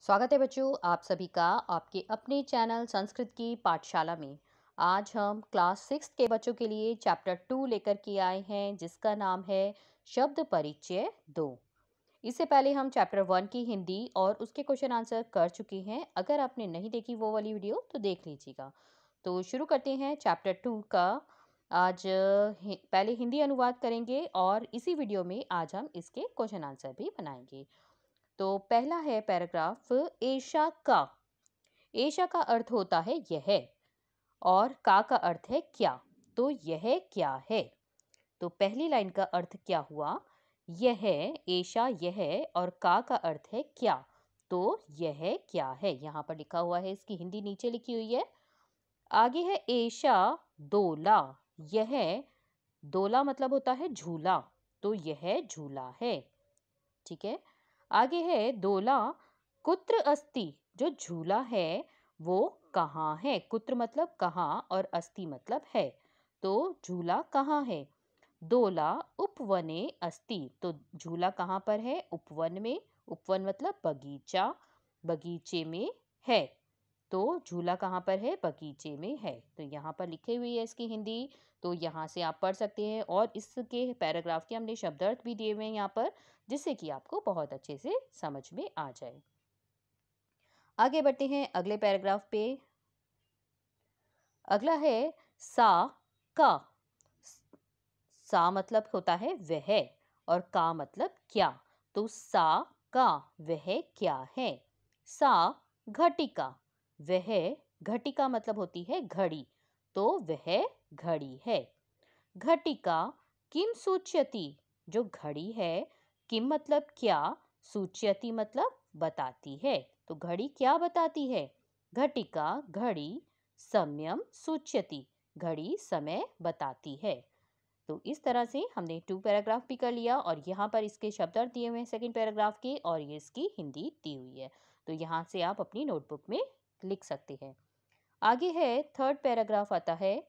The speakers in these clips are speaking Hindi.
स्वागत है बच्चों आप सभी का आपके अपने चैनल संस्कृत की पाठशाला में। आज हम क्लास 6 के बच्चों के लिए चैप्टर 2 लेकर के आए हैं जिसका नाम है शब्द परिचय 2। इससे पहले हम चैप्टर 1 की हिंदी और उसके क्वेश्चन आंसर कर चुके हैं। अगर आपने नहीं देखी वो वाली वीडियो तो देख लीजिएगा। तो शुरू करते हैं चैप्टर 2 का। आज पहले हिंदी अनुवाद करेंगे और इसी वीडियो में आज हम इसके क्वेश्चन आंसर भी बनाएंगे। तो पहला है पैराग्राफ एशा का। एशा का अर्थ होता है यह और का अर्थ है क्या। तो यह क्या है। तो पहली लाइन का अर्थ क्या हुआ, यह। एशा यह और का अर्थ है क्या। तो यह क्या है, यहाँ पर लिखा हुआ है। इसकी हिंदी नीचे लिखी हुई है। आगे है एशा दोला। यह दोला मतलब होता है झूला। तो यह झूला है। ठीक है। आगे है दोला कुत्र अस्ति। जो झूला है वो कहाँ है। कुत्र मतलब कहाँ और अस्ति मतलब है। तो झूला कहाँ है। दोला उपवने अस्ति। तो झूला कहाँ पर है, उपवन में। उपवन मतलब बगीचा, बगीचे में है। तो झूला कहाँ पर है, बगीचे में है। तो यहाँ पर लिखी हुई है इसकी हिंदी। तो यहाँ से आप पढ़ सकते हैं और इसके पैराग्राफ के हमने शब्दार्थ भी दिए हुए हैं यहाँ पर, जिससे कि आपको बहुत अच्छे से समझ में आ जाए। आगे बढ़ते हैं अगले पैराग्राफ पे। अगला है सा का। सा मतलब होता है वह और का मतलब क्या। तो सा का वह क्या है। सा घटिका। वह घटिका मतलब होती है घड़ी। तो वह घड़ी है। घटिका किम सूच्यति। जो घड़ी है, किम मतलब क्या, सूच्यति मतलब बताती है। तो घड़ी क्या बताती है। घटिका घड़ी सम्यम सूच्यति। घड़ी समय बताती है। तो इस तरह से हमने 2 पैराग्राफ भी कर लिया और यहाँ पर इसके शब्दार्थ दिए हुए हैं सेकंड पैराग्राफ के और ये इसकी हिंदी दी हुई है। तो यहाँ से आप अपनी नोटबुक में लिख सकते हैं। आगे है थर्ड पैराग्राफ आता है।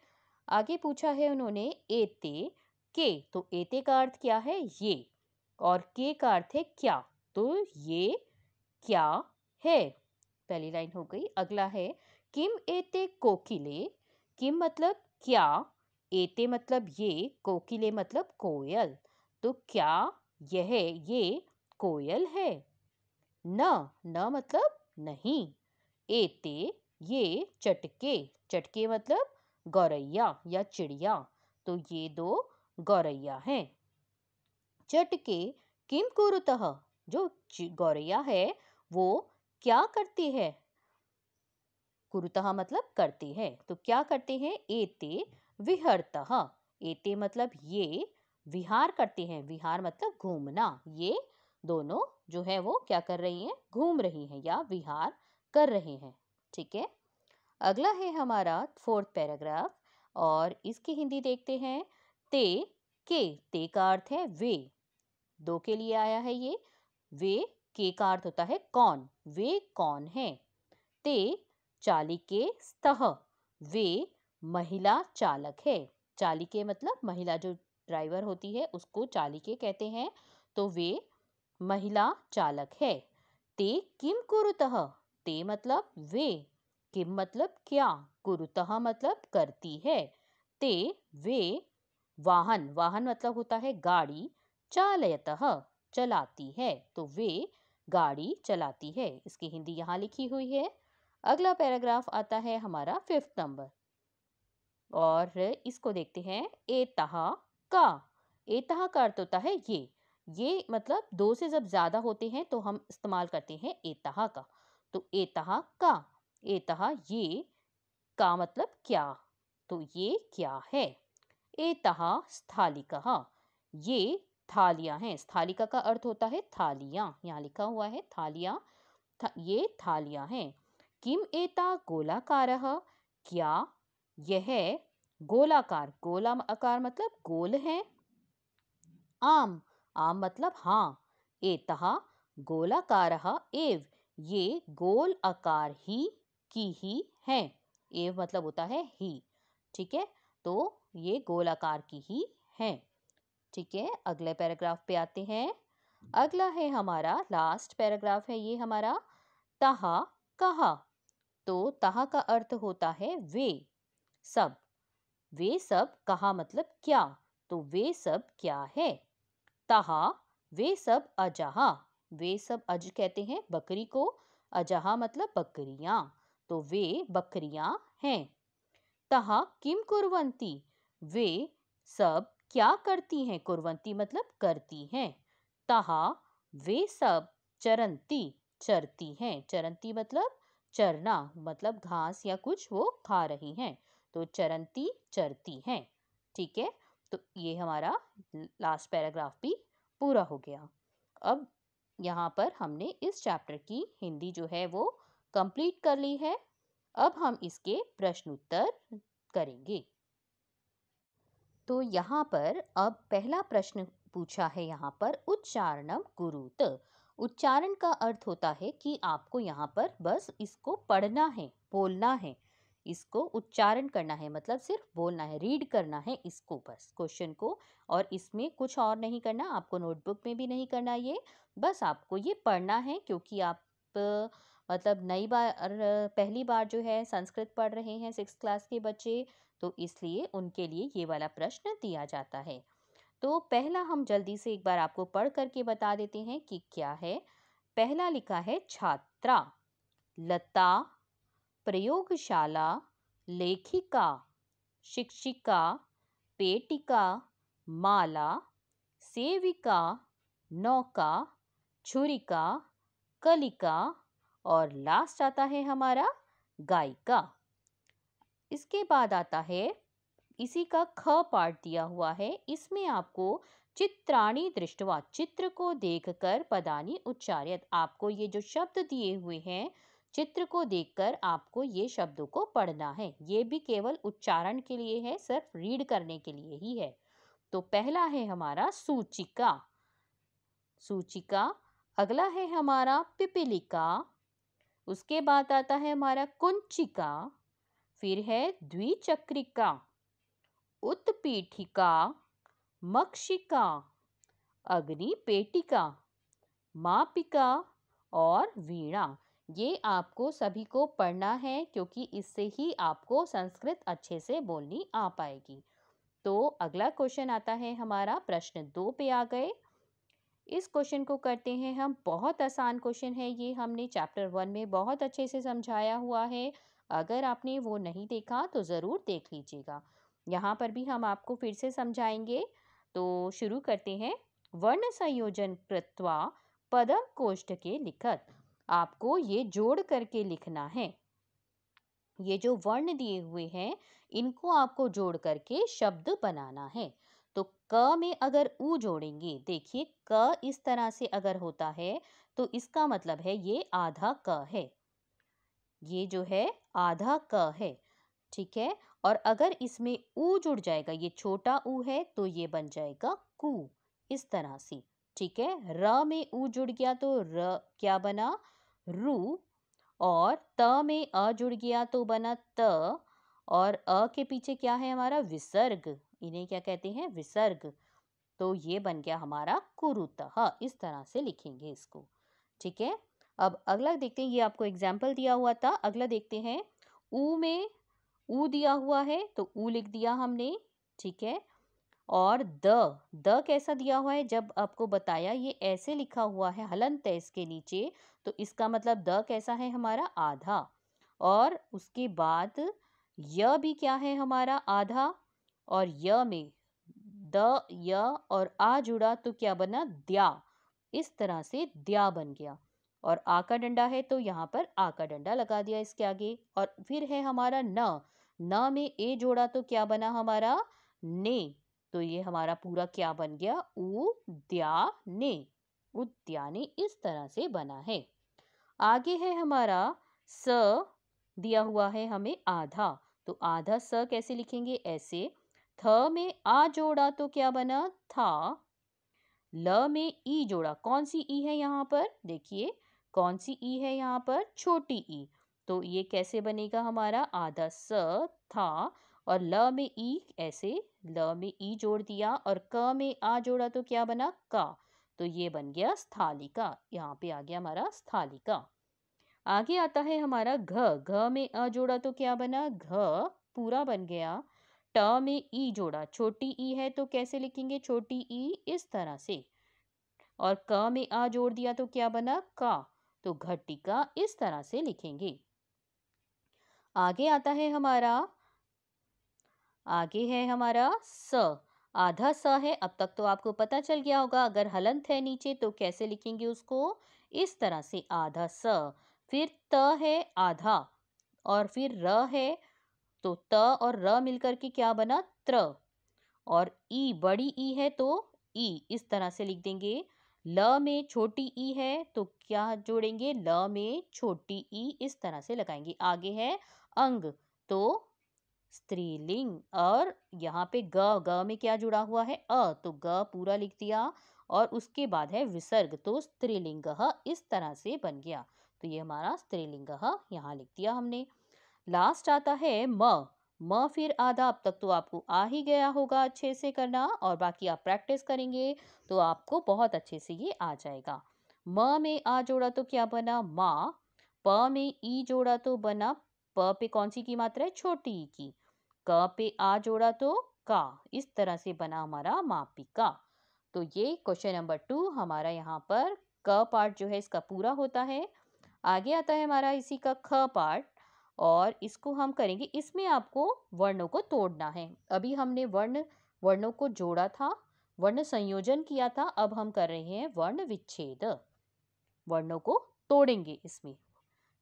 आगे पूछा है उन्होंने एते के। तो एते का अर्थ क्या है, ये। और के का अर्थ है क्या। तो ये क्या है। पहली लाइन हो गई। अगला है किम एते कोकिले। किम मतलब क्या, एते मतलब ये, कोकिले मतलब कोयल। तो क्या यह ये कोयल है। न न मतलब नहीं। एते ये चटके। चटके मतलब गौरैया या चिड़िया। तो ये दो गौरैया हैं। चटके किम कुरुतः। जो गौरैया है वो क्या करती है। कुरुतः मतलब करते हैं। तो क्या करते हैं, एते विहरतः। एते मतलब ये विहार करते हैं। विहार मतलब घूमना। ये दोनों जो है वो क्या कर रही हैं, घूम रही हैं या विहार कर रहे हैं। ठीक है। अगला है हमारा फोर्थ पैराग्राफ और इसकी हिंदी देखते हैं। ते ते का अर्थ है वे। दो के लिए आया है ये। वे के का अर्थ होता है कौन। वे कौन है। ते चालिके स्तः। वे महिला चालक है। चालिके मतलब महिला, जो ड्राइवर होती है उसको चालिके कहते हैं। तो वे महिला चालक है। ते किम कुरुतः। ते मतलब वे, किम मतलब क्या, कुरुतः मतलब करती है। ते वे वाहन, वाहन मतलब होता है गाड़ी, चालयतः चलाती है। तो वे गाड़ी चलाती है। इसकी हिंदी यहाँ लिखी हुई है। अगला पैराग्राफ आता है हमारा 5th नंबर और इसको देखते हैं। एतहा का। एतहा का अर्थ होता है ये मतलब दो से जब ज्यादा होते हैं तो हम इस्तेमाल करते हैं एतहा का। तो एतहा का। एतहा ये, का मतलब क्या। तो ये क्या है। एतहा स्थालिकः। ये थालियां हैं। स्थालिका का अर्थ होता है थालियां। यहाँ लिखा हुआ है थालियां। ये थालियां हैं। किम एता गोलाकारः। क्या यह गोलाकार, गोला आकार मतलब गोल है। आम, आम मतलब हाँ। एतः गोलाकारः एव। ये गोल आकार ही की ही है। एव मतलब होता है ही। ठीक है। तो ये गोल आकार की ही है। ठीक है। अगले पैराग्राफ पे आते हैं। अगला है हमारा लास्ट पैराग्राफ है ये हमारा। तहा कहा, तो तहा का अर्थ होता है वे सब। वे सब कहा मतलब क्या, तो वे सब क्या है। तहा वे सब अजहा, वे सब अज कहते हैं बकरी को, अजहा मतलब बकरियां, तो वे बकरियां हैं। तहा किम कुर्वन्ति, वे सब क्या करती हैं, कुर्वन्ति मतलब करती हैं। तहा वे सब चरंती, चरती हैं, चरंती मतलब चरना, मतलब घास या कुछ वो खा रही हैं, तो चरंती चरती हैं। ठीक है, तो ये हमारा लास्ट पैराग्राफ भी पूरा हो गया। अब यहाँ पर हमने इस चैप्टर की हिंदी जो है वो कंप्लीट कर ली है। अब हम इसके प्रश्न उत्तर करेंगे। तो यहाँ पर अब पहला प्रश्न पूछा है, यहाँ पर उच्चारणम कुरुत। उच्चारण का अर्थ होता है कि आपको यहाँ पर बस इसको पढ़ना है, बोलना है, इसको उच्चारण करना है, मतलब सिर्फ बोलना है, रीड करना है इसको, बस क्वेश्चन को। और इसमें कुछ और नहीं करना, आपको नोटबुक में भी नहीं करना, ये बस आपको ये पढ़ना है, क्योंकि आप मतलब नई बार पहली बार जो है संस्कृत पढ़ रहे हैं 6th क्लास के बच्चे, तो इसलिए उनके लिए ये वाला प्रश्न दिया जाता है। तो पहला हम जल्दी से एक बार आपको पढ़ करके बता देते हैं कि क्या है। पहला लिखा है छात्रा, लता, प्रयोगशाला, लेखिका, शिक्षिका, पेटिका, माला, सेविका, नौका, छुरिका, कलिका, और लास्ट आता है हमारा गायिका। इसके बाद आता है इसी का ख पार्ट दिया हुआ है, इसमें आपको चित्राणी दृष्टवा, चित्र को देखकर पदानी उच्चार्यत, आपको ये जो शब्द दिए हुए हैं चित्र को देखकर आपको ये शब्दों को पढ़ना है। ये भी केवल उच्चारण के लिए है, सिर्फ रीड करने के लिए ही है। तो पहला है हमारा सूचिका, सूचिका। अगला है हमारा पिपीलिका, उसके बाद आता है हमारा कुंचिका, फिर है द्विचक्रिका, उत्पीठिका, मक्षिका, अग्निपेटिका, मापिका और वीणा। ये आपको सभी को पढ़ना है, क्योंकि इससे ही आपको संस्कृत अच्छे से बोलनी आ पाएगी। तो अगला क्वेश्चन आता है हमारा, प्रश्न 2 पे आ गए। इस क्वेश्चन को करते हैं हम, बहुत आसान क्वेश्चन है ये, हमने चैप्टर 1 में बहुत अच्छे से समझाया हुआ है। अगर आपने वो नहीं देखा तो ज़रूर देख लीजिएगा। यहाँ पर भी हम आपको फिर से समझाएंगे। तो शुरू करते हैं। वर्ण संयोजन कृत्वा पदम कोष्ठके लिखत, आपको ये जोड़ करके लिखना है। ये जो वर्ण दिए हुए हैं इनको आपको जोड़ करके शब्द बनाना है। तो क में अगर ऊ जोड़ेंगे, देखिए क इस तरह से अगर होता है तो इसका मतलब है ये आधा क है, ये जो है आधा क है। ठीक है, और अगर इसमें ऊ जुड़ जाएगा, ये छोटा ऊ है, तो ये बन जाएगा कु, इस तरह से। ठीक है, र में ऊ जुड़ गया तो र क्या बना, रू। और त में अ जुड़ गया तो बना त, और अ के पीछे क्या है हमारा, विसर्ग, इन्हें क्या कहते हैं, विसर्ग। तो ये बन गया हमारा कुरुतः, इस तरह से लिखेंगे इसको। ठीक है, अब अगला देखते हैं, ये आपको एग्जाम्पल दिया हुआ था। अगला देखते हैं, ऊ में ऊ दिया हुआ है तो ऊ लिख दिया हमने। ठीक है, और द कैसा दिया हुआ है, जब आपको बताया ये ऐसे लिखा हुआ है हलंत है इसके नीचे, तो इसका मतलब द कैसा है हमारा, आधा। और उसके बाद य भी क्या है हमारा, आधा। और य में द य और आ जुड़ा तो क्या बना, द्या, इस तरह से द्या बन गया। और आ का डंडा है तो यहाँ पर आ का डंडा लगा दिया इसके आगे। और फिर है हमारा न में ए जोड़ा तो क्या बना हमारा, ने। तो ये हमारा पूरा क्या बन गया, उद्याने, उद्याने, इस तरह से बना है। आगे है हमारा स, दिया हुआ है हमें आधा, तो आधा स कैसे लिखेंगे, ऐसे। थ में आ जोड़ा तो क्या बना, था। ल में ई जोड़ा, कौन सी ई है यहाँ पर, देखिए कौन सी ई है यहाँ पर, छोटी ई। तो ये कैसे बनेगा हमारा, आधा स था, और ल में ई, ऐसे ल में ई जोड़ दिया, और क में आ जोड़ा तो क्या बना, का। तो ये बन गया स्थालिका, यहाँ पे आ गया हमारा स्थालिका। आगे आता है हमारा घ। घ में अ जोड़ा तो क्या बना? घ पूरा बन गया। ट में ई जोड़ा, छोटी ई है तो कैसे लिखेंगे छोटी ई? इस तरह से। और क में आ जोड़ दिया तो क्या बना? का। तो घटिका इस तरह से लिखेंगे। आगे आता है हमारा, आगे है हमारा स। आधा स है। अब तक तो आपको पता चल गया होगा, अगर हलंत है नीचे तो कैसे लिखेंगे उसको? इस तरह से, आधा स। फिर त है आधा, और फिर र है, तो त और र मिलकर के क्या बना? त्र। और ई बड़ी ई है तो ई इस तरह से लिख देंगे। ल में छोटी ई है तो क्या जोड़ेंगे? ल में छोटी ई इस तरह से लगाएंगे। आगे है अंग, तो स्त्रीलिंग। और यहाँ पे ग, ग में क्या जुड़ा हुआ है? तो ग पूरा लिख दिया। और उसके बाद है विसर्ग, तो स्त्रीलिंग इस तरह से बन गया। तो ये हमारा स्त्रीलिंग यहाँ लिख दिया हमने। लास्ट आता है म। म फिर आधा। अब तक तो आपको आ ही गया होगा अच्छे से करना, और बाकी आप प्रैक्टिस करेंगे तो आपको बहुत अच्छे से ये आ जाएगा। म में आ जोड़ा तो क्या बना? माँ। प में ई जोड़ा तो बना, प पे कौन सी की मात्रा है? छोटी ई की। क पे आ जोड़ा तो का। इस तरह से बना हमारा मापिका। तो ये क्वेश्चन नंबर 2 हमारा यहाँ पर क पार्ट जो है इसका पूरा होता है। आगे आता है हमारा इसी का ख पार्ट, और इसको हम करेंगे। इसमें आपको वर्णों को तोड़ना है। अभी हमने वर्णों को जोड़ा था, वर्ण संयोजन किया था। अब हम कर रहे हैं वर्ण विच्छेद। वर्णों को तोड़ेंगे इसमें।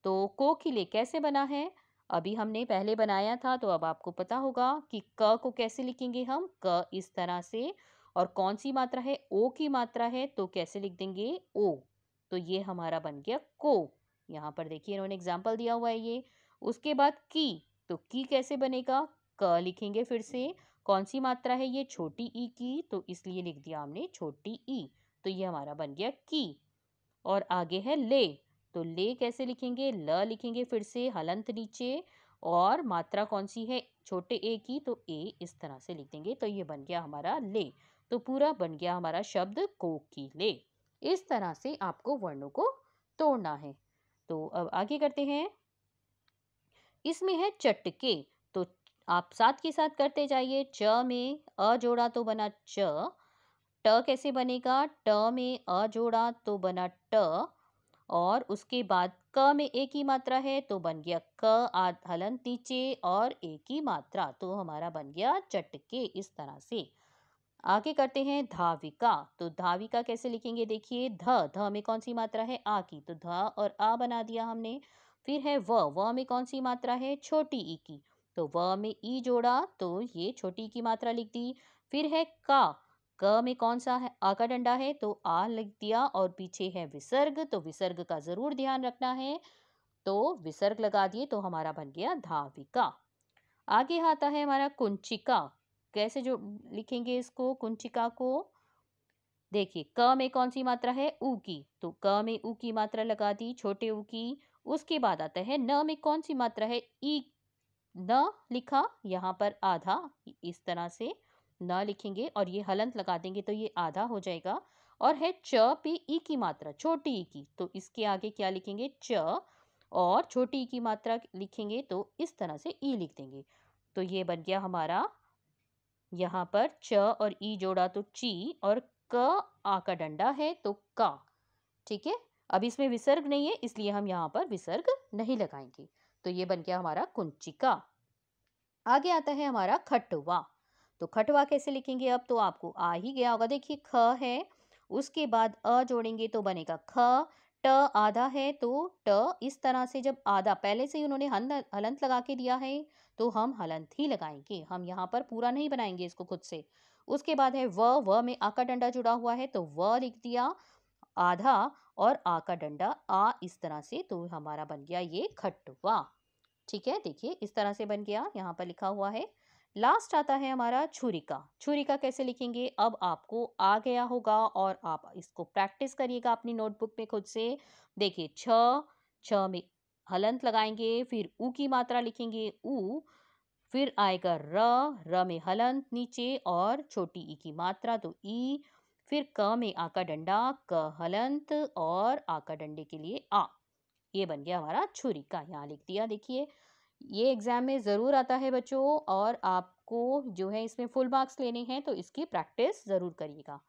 तो को के लिए कैसे बना है? अभी हमने पहले बनाया था, तो अब आपको पता होगा कि क को कैसे लिखेंगे हम? क इस तरह से। और कौन सी मात्रा है? ओ की मात्रा है, तो कैसे लिख देंगे? ओ। तो ये हमारा बन गया को। यहाँ पर देखिए इन्होंने एग्जाम्पल दिया हुआ है ये। उसके बाद की, तो की कैसे बनेगा? क लिखेंगे फिर से। कौन सी मात्रा है ये? छोटी ई की, तो इसलिए लिख दिया हमने छोटी ई। तो ये हमारा बन गया की। और आगे है ले। तो ले कैसे लिखेंगे? ल लिखेंगे फिर से, हलंत नीचे। और मात्रा कौन सी है? छोटे ए की, तो ए इस तरह से लिख देंगे। तो ये बन गया हमारा ले। तो पूरा बन गया हमारा शब्द कोकिले। इस तरह से आपको वर्णों को तोड़ना है। तो अब आगे करते हैं। इसमें है चटके। तो आप साथ के साथ करते जाइए। च में अ जोड़ा तो बना च। ट कैसे बनेगा? ट में अ जोड़ा तो बना ट। और उसके बाद क में एक ही मात्रा है तो बन गया क, आध हलंत नीचे और एक ही मात्रा, तो हमारा बन गया चटके। इस तरह से आगे करते हैं धाविका। तो धाविका कैसे लिखेंगे? देखिए, ध में कौन सी मात्रा है? आ की, तो ध और आ बना दिया हमने। फिर है व में कौन सी मात्रा है? छोटी ई की, तो व में ई जोड़ा तो ये छोटी की मात्रा लिख दी। फिर है का। क में कौन सा है? आ का डंडा है तो आ लिख दिया। और पीछे है विसर्ग, तो विसर्ग का जरूर ध्यान रखना है। तो विसर्ग लगा दिए तो हमारा बन गया धाविका। आगे आता है हमारा कुंचिका। कैसे जो लिखेंगे इसको कुंचिका को? देखिए, क में कौन सी मात्रा है? ऊ की, तो क में ऊ की मात्रा लगा दी, छोटे ऊ की। उसके बाद आता है न में कौन सी मात्रा है? ई। न लिखा यहाँ पर आधा, इस तरह से न लिखेंगे और ये हलंत लगा देंगे तो ये आधा हो जाएगा। और है च पे ई की मात्रा, छोटी ई की, तो इसके आगे क्या लिखेंगे? च। और छोटी ई की मात्रा लिखेंगे तो इस तरह से ई लिख देंगे। तो ये बन गया हमारा, यहाँ पर च और ई जोड़ा तो ची, और क आ का डंडा है तो का। ठीक है। अब इसमें विसर्ग नहीं है इसलिए हम यहाँ पर विसर्ग नहीं लगाएंगे। तो ये बन गया हमारा कुंचिका। आगे आता है हमारा खटवा। तो खटवा कैसे लिखेंगे? अब तो आपको आ ही गया होगा। देखिए, ख है, उसके बाद अ जोड़ेंगे तो बनेगा ख। ट आधा है तो ट। इस तरह से जब आधा पहले से ही उन्होंने हलंत लगा के दिया है तो हम हलंत ही लगाएंगे। हम यहाँ पर पूरा नहीं बनाएंगे इसको खुद से। उसके बाद है व में आ का डंडा जुड़ा हुआ है तो व लिख दिया आधा, और आ का डंडा आ, इस तरह से। तो हमारा बन गया ये खटवा। ठीक है, देखिए इस तरह से बन गया, यहाँ पर लिखा हुआ है। लास्ट आता है हमारा छुरिका। छुरिका कैसे लिखेंगे? अब आपको आ गया होगा और आप इसको प्रैक्टिस करिएगा अपनी नोटबुक में खुद से। देखिए, छ, छ में हलंत लगाएंगे, फिर ऊ की मात्रा लिखेंगे ऊ। फिर आएगा र, र में हलंत नीचे और छोटी ई की मात्रा तो ई। फिर क में आ का डंडा, क हलंत और आ का डंडे के लिए आ। ये बन गया हमारा छुरिका, यहाँ लिख दिया। देखिए ये एग्जाम में ज़रूर आता है बच्चों, और आपको जो है इसमें फुल मार्क्स लेने हैं, तो इसकी प्रैक्टिस ज़रूर करिएगा।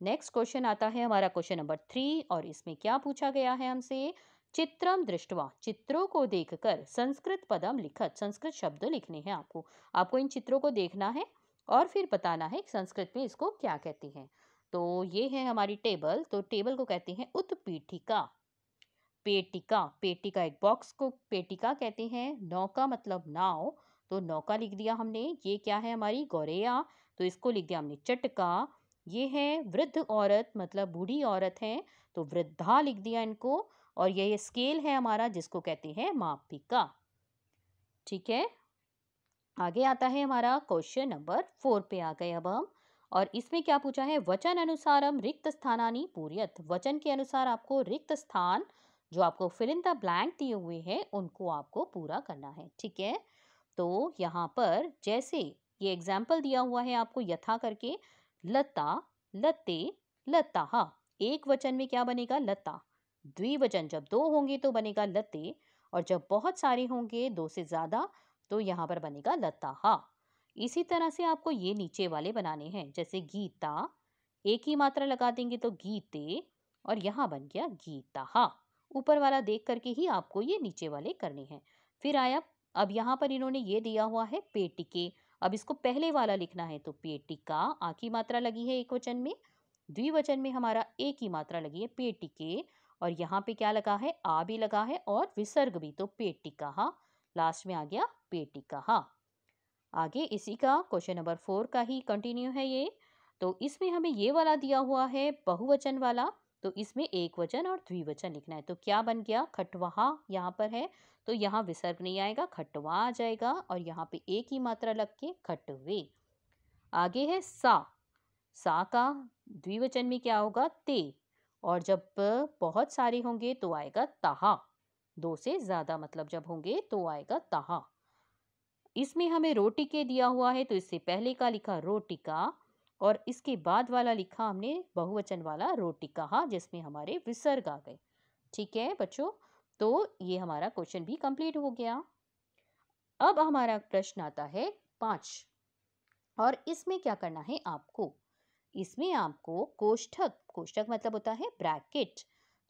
नेक्स्ट क्वेश्चन आता है हमारा क्वेश्चन नंबर 3, और इसमें क्या पूछा गया है हमसे, चित्रम दृष्टवा, चित्रों को देखकर संस्कृत पदम लिखत, संस्कृत शब्द लिखने हैं आपको। आपको इन चित्रों को देखना है और फिर बताना है संस्कृत में इसको क्या कहते हैं। तो ये है हमारी टेबल, तो टेबल को कहते हैं उत्पीठिका। पेटिका, पेटिका एक बॉक्स को पेटिका कहते हैं। नौका मतलब नाव, तो नौका लिख दिया हमने। ये क्या है हमारी गौरैया, तो इसको लिख दिया हमने चटका। ये है वृद्ध औरत मतलब बूढ़ी औरत है, तो वृद्धा लिख दिया इनको। और ये स्केल है हमारा जिसको कहते हैं मापिका। ठीक है, आगे आता है हमारा क्वेश्चन नंबर 4 पे आ गए अब हम। और इसमें क्या पूछा है, वचन अनुसारम रिक्त स्थानानि पूर्यत, वचन के अनुसार आपको रिक्त स्थान जो आपको फिल इन द ब्लैंक दिए हुए हैं उनको आपको पूरा करना है। ठीक है, तो यहाँ पर जैसे ये एग्जाम्पल दिया हुआ है आपको यथा करके, लता, लते, लता। एक वचन में क्या बनेगा, लता। द्विवचन जब दो होंगे तो बनेगा लते, और जब बहुत सारे होंगे दो से ज्यादा तो यहाँ पर बनेगा लता। इसी तरह से आपको ये नीचे वाले बनाने हैं, जैसे गीता, एक ही मात्रा लगा देंगे तो गीते, और यहाँ बन गया गीता। ऊपर वाला देख करके ही आपको ये नीचे वाले करने हैं। फिर आया, अब यहाँ पर इन्होंने ये दिया हुआ है पेटिके, अब इसको पहले वाला लिखना है, तो पेटिका आ की मात्रा लगी है एक वचन में, द्विवचन में हमारा एक ही मात्रा लगी है पेटिके, और यहाँ पे क्या लगा है, आ भी लगा है और विसर्ग भी, तो पेटिका, लास्ट में आ गया पेटिका। आगे इसी का क्वेश्चन नंबर 4 का ही कंटिन्यू है ये। तो इसमें हमें ये वाला दिया हुआ है बहुवचन वाला, तो इसमें एक वचन और द्विवचन लिखना है, तो क्या बन गया, खटवहा यहाँ पर है, तो यहाँ विसर्ग नहीं आएगा, खटवा आ जाएगा, और यहाँ पे एक ही मात्रा लग के खटवे। आगे है सा, सा का द्विवचन में क्या होगा, ते, और जब बहुत सारे होंगे तो आएगा ताहा, दो से ज्यादा मतलब जब होंगे तो आएगा ताहा। इसमें हमें रोटी के दिया हुआ है, तो इससे पहले का लिखा रोटिका, और इसके बाद वाला लिखा हमने बहुवचन वाला रोटिका, जिसमें हमारे विसर्ग आ गए। ठीक है बच्चों, तो ये हमारा क्वेश्चन भी कंप्लीट हो गया। अब हमारा प्रश्न आता है 5, और इसमें क्या करना है आपको, इसमें आपको कोष्ठक, कोष्ठक मतलब होता है ब्रैकेट,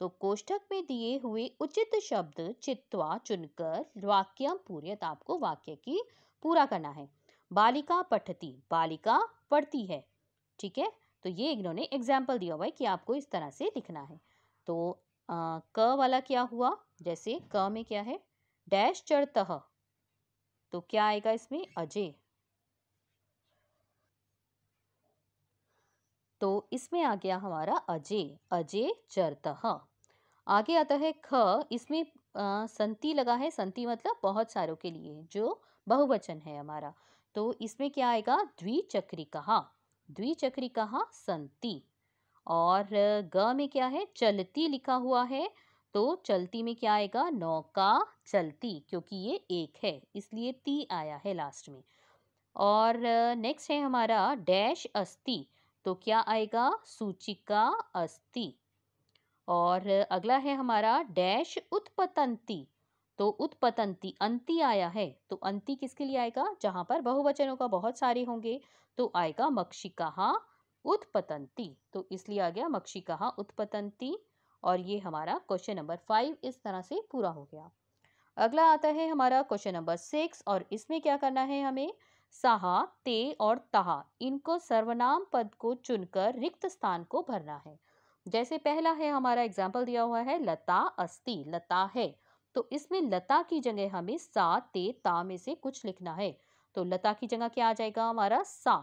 तो कोष्ठक में दिए हुए उचित शब्द चित्वा चुनकर वाक्यम पूर्यत, आपको वाक्य की पूरा करना है। बालिका पठती, बालिका पढ़ती है। ठीक है, तो ये इन्होंने एग्जाम्पल दिया हुआ है कि आपको इस तरह से लिखना है। तो क वाला क्या हुआ, जैसे क में क्या है, डैश चढ़तः, तो क्या आएगा इसमें, अजय, तो इसमें आ गया हमारा अजय, अजय चरतः। आगे आता है ख, इसमें संति लगा है, संति मतलब बहुत सारों के लिए, जो बहुवचन है हमारा, तो इसमें क्या आएगा, द्विचक्रिका, द्विचक्रिका संति। और ग में क्या है, चलती लिखा हुआ है, तो चलती में क्या आएगा, नौका चलती, क्योंकि ये एक है इसलिए ती आया है लास्ट में। और नेक्स्ट है हमारा डैश अस्ति, तो क्या आएगा, सूचिका अस्ति। और अगला है हमारा डैश उत्पतंती, तो उत्पतंती अंति आया है, तो अंति किसके लिए आएगा, जहां पर बहुवचनों का बहुत सारे होंगे, तो आएगा मक्षिका उत्पतंती, तो इसलिए आ गया मक्षिका उत्पतंती। और ये हमारा क्वेश्चन नंबर 5 इस तरह से पूरा हो गया। अगला आता है हमारा क्वेश्चन नंबर 6, और इसमें क्या करना है हमें, साहा, ते और तहा, इनको सर्वनाम पद को चुनकर रिक्त स्थान को भरना है। जैसे पहला है हमारा एग्जाम्पल दिया हुआ है, लता अस्ति, लता है, तो इसमें लता की जगह हमें सा, ते, ता में से कुछ लिखना है, तो लता की जगह क्या आ जाएगा हमारा सा।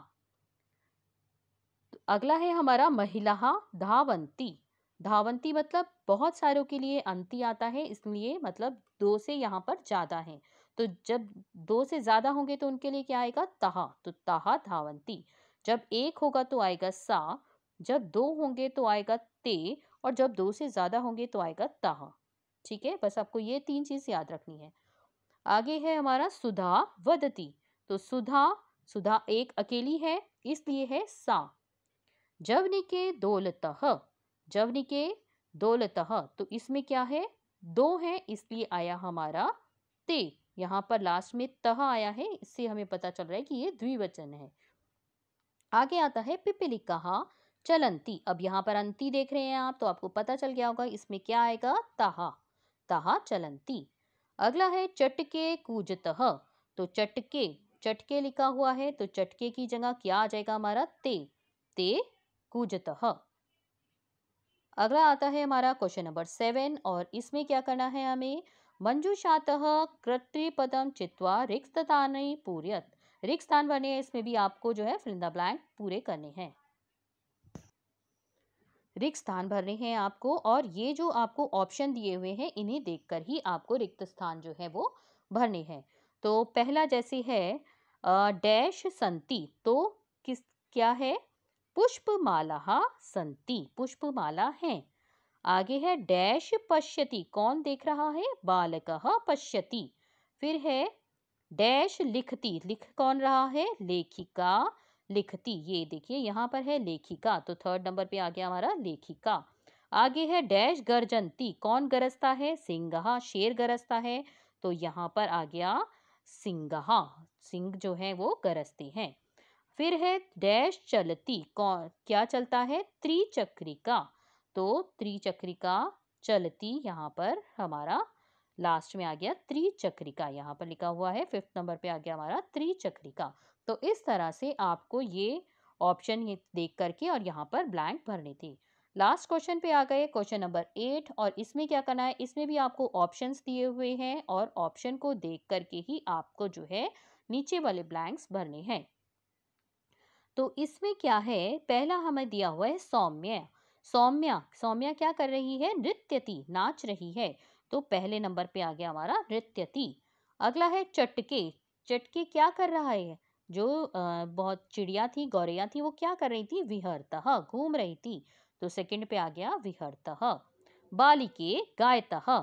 तो अगला है हमारा महिला, धावंती, धावंती मतलब बहुत सारों के लिए अंति आता है, इसलिए मतलब दो से यहाँ पर ज्यादा है, तो जब दो से ज्यादा होंगे तो उनके लिए क्या आएगा, तहा, तो तहा धावंती। जब एक होगा तो आएगा सा, जब दो होंगे तो आएगा ते, और जब दो से ज्यादा होंगे तो आएगा तहा। ठीक है, बस आपको ये 3 चीज याद रखनी है। आगे है हमारा सुधा वदती, तो सुधा, सुधा एक अकेली है इसलिए है सा। जवनिके दौलतः, जवनिके दौलतः, तो इसमें क्या है, दो हैं इसलिए आया हमारा ते। यहाँ पर लास्ट में तह आया है, इससे हमें पता चल रहा है कि ये द्विवचन है। आगे आता है पिपीलिका चलंती। अब यहाँ पर अंती देख रहे हैं आप, तो आपको पता चल गया होगा इसमें क्या आएगा, ताहा, ताहा चलंती। अगला है चटके कूजतः। तो चटके, चटके लिखा हुआ है तो चटके की जगह क्या आ जाएगा हमारा, ते कूजतः। अगला आता है हमारा क्वेश्चन नंबर 7 और इसमें क्या करना है हमें, मंजूषातः कृत्रिपदम चित्वा रिक्तस्थानि पूरयत। रिक्त स्थान भरने हैं, इसमें भी आपको जो है फिल इन द ब्लैंक पूरे करने हैं, रिक्त स्थान भरने हैं आपको। और ये जो आपको ऑप्शन दिए हुए हैं इन्हें देखकर ही आपको रिक्त स्थान जो है वो भरने हैं। तो पहला जैसे है डैश संति, तो किस क्या है, पुष्पमाला संति, पुष्पमाला है। आगे है डैश पश्यति, कौन देख रहा है, बालकः पश्यति। फिर है डैश लिखती, लिख कौन रहा है, लेखिका लिखती। ये देखिए यहाँ पर है लेखिका, तो थर्ड नंबर पे आ गया हमारा लेखिका। आगे है डैश गर्जंती, कौन गरजता है, सिंह, शेर गरजता है, तो यहाँ पर आ गया सिंह, सिंह जो है वो गरजते हैं। फिर है डैश चलती, कौन क्या चलता है, त्रिचक्रिका, तो त्रिचक्रिका चलती, यहाँ पर हमारा लास्ट में आ गया त्रिचक्रिका, यहाँ पर लिखा हुआ है फिफ्थ नंबर पे आ गया हमारा त्रिचक्रिका। तो इस तरह से आपको ये ऑप्शन ये देख करके और यहाँ पर ब्लैंक भरने थे। लास्ट क्वेश्चन पे आ गए, क्वेश्चन नंबर 8, और इसमें क्या करना है, इसमें भी आपको ऑप्शंस दिए हुए हैं और ऑप्शन को देख करके ही आपको जो है नीचे वाले ब्लैंक्स भरने हैं। तो इसमें क्या है, पहला हमें दिया हुआ है सौम्य, सौम्या, सौम्या क्या कर रही है, नृत्यति, नाच रही है, तो पहले नंबर पे आ गया हमारा नृत्यति। अगला है चटके, चटके क्या कर रहा है, जो बहुत चिड़िया थी, गौरैया थी, वो क्या कर रही थी, विहरतः, घूम रही थी, तो सेकंड पे आ गया विहरतः। बालिके गायतः,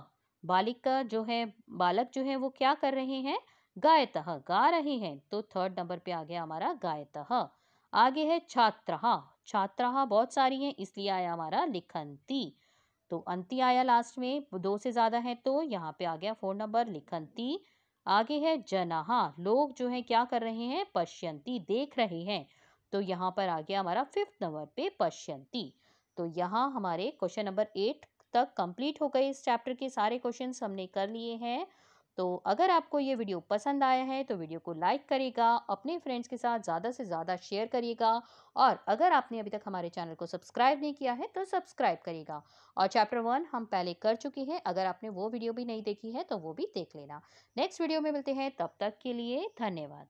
बालिका जो है, बालक जो है वो क्या कर रहे हैं, गायतः, गा रहे हैं, तो थर्ड नंबर पे आ गया हमारा गायतः। आगे है छात्रः, छात्रः बहुत सारी हैं इसलिए आया हमारा लिखंती, तो अंती आया लास्ट में, दो से ज्यादा है तो यहाँ पे आ गया 4 नंबर लिखंती। आगे है जनाः, लोग जो है क्या कर रहे हैं, पश्यंती, देख रहे हैं, तो यहाँ पर आ गया हमारा 5th नंबर पे पश्यंती। तो यहाँ हमारे क्वेश्चन नंबर 8 तक कंप्लीट हो गए, इस चैप्टर के सारे क्वेश्चंस हमने कर लिए हैं। तो अगर आपको ये वीडियो पसंद आया है तो वीडियो को लाइक करिएगा, अपने फ्रेंड्स के साथ ज़्यादा से ज़्यादा शेयर करिएगा, और अगर आपने अभी तक हमारे चैनल को सब्सक्राइब नहीं किया है तो सब्सक्राइब करिएगा। और चैप्टर 1 हम पहले कर चुके हैं, अगर आपने वो वीडियो भी नहीं देखी है तो वो भी देख लेना। नेक्स्ट वीडियो में मिलते हैं, तब तक के लिए धन्यवाद।